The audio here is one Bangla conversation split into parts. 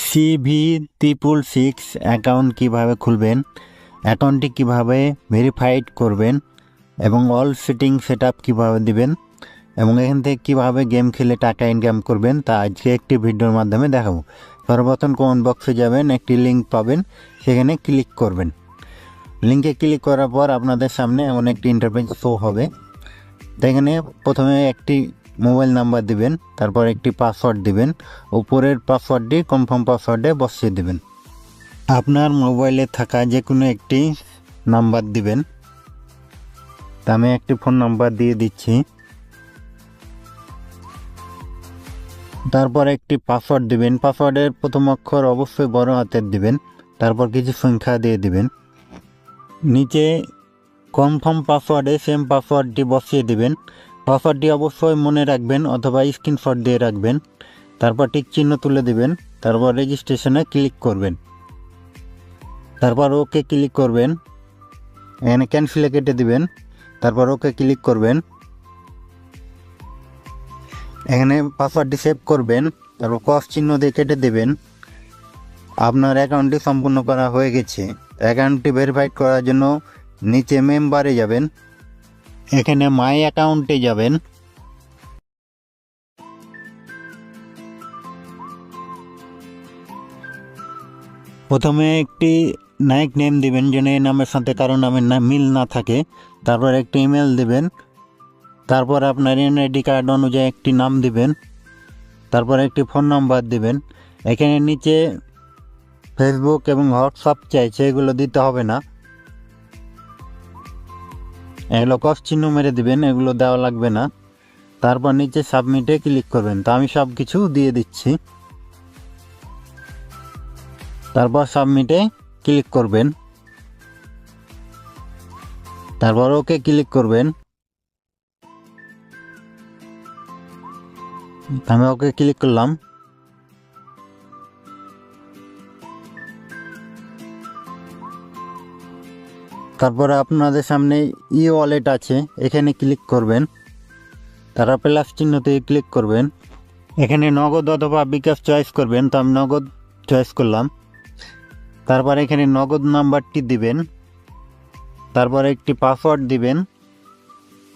CV666 অ্যাকাউন্ট কিভাবে খুলবেন, অ্যাকাউন্টটি কিভাবে ভেরিফাইড করবেন এবং অল সেটিং সেটআপ কিভাবে দিবেন এবং এখান থেকে কিভাবে গেম খেলে টাকা ইনকাম করবেন তা আজকে একটি ভিডিওর মাধ্যমে দেখাবো। সর্বপ্রথম কমেন্ট বক্সে যাবেন, একটি লিঙ্ক পাবেন, সেখানে ক্লিক করবেন। লিঙ্কে ক্লিক করার পর আপনাদের সামনে এমন একটি ইন্টারফেস শো হবে। এখানে প্রথমে একটি মোবাইল নাম্বার দিবেন, তারপর একটি পাসওয়ার্ড দিবেন, উপরের পাসওয়ার্ডটি কনফার্ম পাসওয়ার্ডে বসিয়ে দিবেন। আপনার মোবাইলে থাকা যে কোনো একটি নাম্বার দিবেন। তা আমি একটি ফোন নাম্বার দিয়ে দিচ্ছি। তারপর একটি পাসওয়ার্ড দিবেন। পাসওয়ার্ডের প্রথম অক্ষর অবশ্যই বড় হাতের দিবেন, তারপর কিছু সংখ্যা দিয়ে দিবেন। নিচে কনফার্ম পাসওয়ার্ডে সেম পাসওয়ার্ডটি বসিয়ে দিবেন। পাসওয়ার্ডটি অবশ্যই মনে রাখবেন অথবা স্ক্রিনশট দিয়ে রাখবেন। তারপর টিক চিহ্ন তুলে দিবেন, তারপর রেজিস্ট্রেশনে ক্লিক করবেন, তারপর ওকে ক্লিক করবেন। এখানে ক্যান্সেলে কেটে দিবেন, তারপর ওকে ক্লিক করবেন। এখানে পাসওয়ার্ডটি সেভ করবেন, তারপর ক্রস চিহ্ন দিয়ে কেটে দেবেন। আপনার অ্যাকাউন্টটি সম্পূর্ণ করা হয়ে গেছে। অ্যাকাউন্টটি ভেরিফাইড করার জন্য নিচে মেম্বারে যাবেন, এখানে মাই অ্যাকাউন্টে যাবেন। প্রথমে একটি নাইক নেম দিবেন, যেন এই নামের সাথে কারো নামের মিল না থাকে। তারপর একটি ইমেল দিবেন, তারপর আপনার এনআইডি কার্ড অনুযায়ী একটি নাম দিবেন, তারপর একটি ফোন নাম্বার দিবেন। এখানে নিচে ফেসবুক এবং হোয়াটসঅ্যাপ চাইছে, এগুলো দিতে হবে না। এগুলো ক্রস চিহ্ন মেরে দিবেন, এগুলো দেওয়া লাগবে না। তারপর নিচে সাবমিটে ক্লিক করবেন। তো আমি সব কিছু দিয়ে দিচ্ছি, তারপর সাবমিটে ক্লিক করবেন, তারপর ওকে ক্লিক করবেন। আমি ওকে ক্লিক করলাম। তারপরে আপনাদের সামনে ই ওয়ালেট আছে, এখানে ক্লিক করবেন, তারা প্লাস চিহ্নতে ক্লিক করবেন। এখানে নগদ অথবা বিকাশ চয়েস করবেন, তো আমি নগদ চয়েস করলাম। তারপর এখানে নগদ নাম্বারটি দিবেন, তারপর একটি পাসওয়ার্ড দিবেন।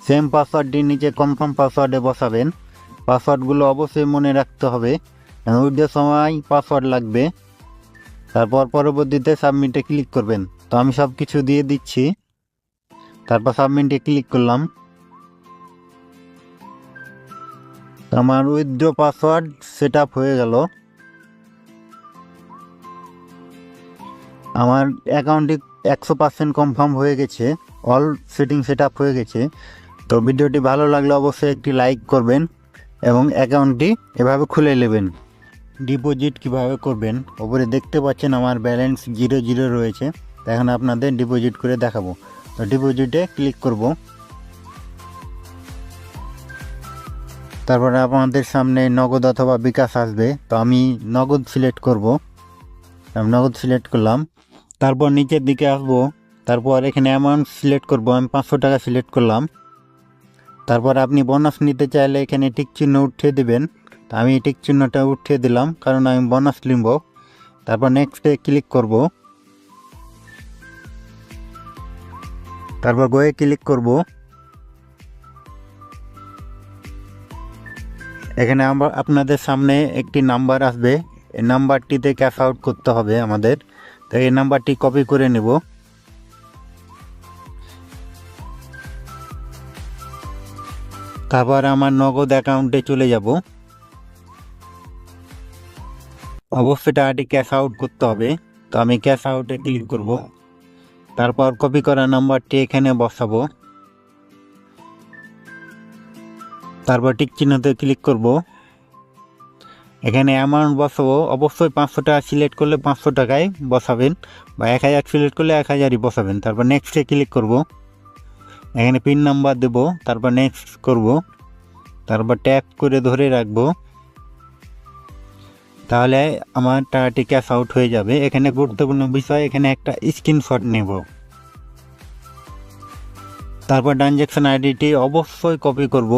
সেম পাসওয়ার্ডটি নিচে কনফার্ম পাসওয়ার্ডে বসাবেন। পাসওয়ার্ডগুলো অবশ্যই মনে রাখতে হবে, উইথের সময় পাসওয়ার্ড লাগবে। তারপর পরবর্তীতে সাবমিটে ক্লিক করবেন। তো আমি সব কিছু দিয়ে দিচ্ছি, তারপর সাবমিটে ক্লিক করলাম। আমার উইথড্র পাসওয়ার্ড সেট আপ হয়ে গেল। আমার অ্যাকাউন্টটি 100% কনফার্ম হয়ে গেছে, অল সেটিং সেট আপ হয়ে গেছে। তো ভিডিওটি ভালো লাগলে অবশ্যই একটি লাইক করবেন এবং অ্যাকাউন্টটি এভাবে খুলে নেবেন। ডিপোজিট কিভাবে করবেন, ওপরে দেখতে পাচ্ছেন আমার ব্যালেন্স 0 রয়েছে। এখন আপনাদের ডিপোজিট করে দেখাবো। তো ডিপোজিটে ক্লিক করব, তারপরে আপনাদের সামনে নগদ অথবা বিকাশ আসবে। তো আমি নগদ সিলেক্ট করব, আমি নগদ সিলেক্ট করলাম। তারপর নিচের দিকে আসবো, তারপর এখানে অ্যামাউন্ট সিলেক্ট করব, আমি 500 টাকা সিলেক্ট করলাম। তারপর আপনি বোনাস নিতে চাইলে এখানে টিক চিহ্ন উঠিয়ে দেবেন। তো আমি টিক চিহ্নটা উঠিয়ে দিলাম, কারণ আমি বোনাস নিব। তারপর নেক্সটে ক্লিক করব, তারপর গোয়ে ক্লিক করব। এখানে আপনাদের সামনে একটি নাম্বার আসবে, এই নাম্বারটিতে ক্যাশ আউট করতে হবে আমাদের। তো এই নাম্বারটি কপি করে নেব। তারপর আমার নগদ অ্যাকাউন্টে চলে যাব। অবশ্যই টাকাটি ক্যাশ আউট করতে হবে। তো আমি ক্যাশ আউটে ক্লিক করব, তারপর কপি করা নাম্বারটি এখানে বসাবো, তারপর টিক চিহ্নতে ক্লিক করব। এখানে অ্যামাউন্ট বসাবো, অবশ্যই 500 টাকা সিলেক্ট করলে 500 টাকায় বসাবেন, বা 1000 সিলেক্ট করলে 1000ই বসাবেন। তারপর নেক্সটে ক্লিক করব, এখানে পিন নাম্বার দেব, তারপর নেক্সট করব, তারপর ট্যাপ করে ধরে রাখবো, তাহলে আমার টাকাটি ক্যাশ আউট হয়ে যাবে। এখানে গুরুত্বপূর্ণ বিষয়, এখানে একটা স্ক্রিনশট নেব। তারপর ট্রানজ্যাকশন আইডিটি অবশ্যই কপি করব।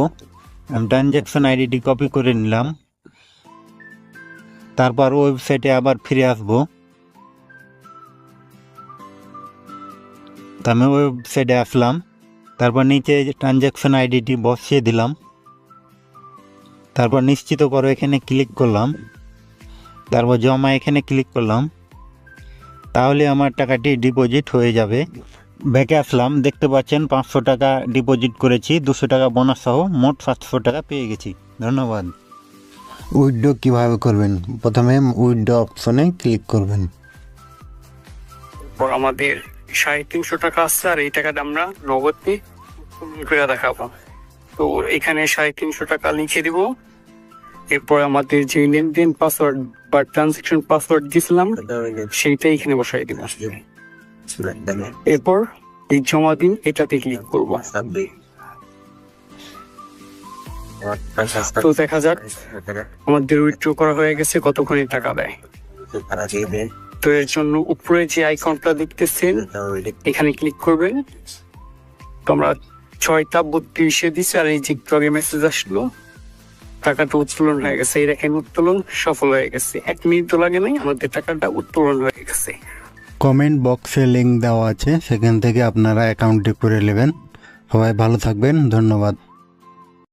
আমি ট্রানজ্যাকশন আইডিটি কপি করে নিলাম। তারপর ওয়েবসাইটে আবার ফিরে আসবো। তো আমি ওয়েবসাইটে আসলাম, তারপর নিচে ট্রানজ্যাকশন আইডিটি বসিয়ে দিলাম, তারপর নিশ্চিত করো এখানে ক্লিক করলাম, তারপর জমা এখানে ক্লিক করলাম। তাহলে আমার টাকাটি ডিপোজিট হয়ে যাবে। ব্যাকে আসলাম, দেখতে পাচ্ছেন 500 টাকা ডিপোজিট করেছি, 200 টাকা বোনাস সহ মোট 700 টাকা পেয়ে গেছি। ধন্যবাদ। উইথড্র কিভাবে করবেন? প্রথমে উইথড্র অপশনে ক্লিক করবেন। পর আমাদের 350 টাকা আসছে, আর এই টাকাটা আমরা নগদ পে করে দেখাবো। তো এখানে 350 টাকা লিখে দিব। এরপর আমাদের যে লেনদেন পাসওয়ার্ড বা ট্রানজেকশন পাসওয়ার্ড দিয়েছিলাম সেইটাই এখানে বসাই দিব। এরপর এই জমা দিন এটাতে ক্লিক করব। তো দেখা যাক আমাদের উইথড্র করা হয়ে গেছে, কতক্ষণে টাকা দেয়। তো এর জন্য উপরে যে আইকনটা দেখতেছেন এখানে ক্লিক করবেন। তো আমরা 6টা 32 দিচ্ছি, আর এই যে একটু আগে মেসেজ আসলো টাকাটা উত্তোলন হয়ে গেছে। এই দেখেন উত্তোলন সফল হয়ে গেছে, 1 মিনিটও লাগে নাই, আমাদের টাকাটা উত্তোলন হয়ে গেছে। কমেন্ট বক্সে লিঙ্ক দেওয়া আছে, সেখান থেকে আপনারা অ্যাকাউন্টটি করে নেবেন। সবাই ভালো থাকবেন, ধন্যবাদ।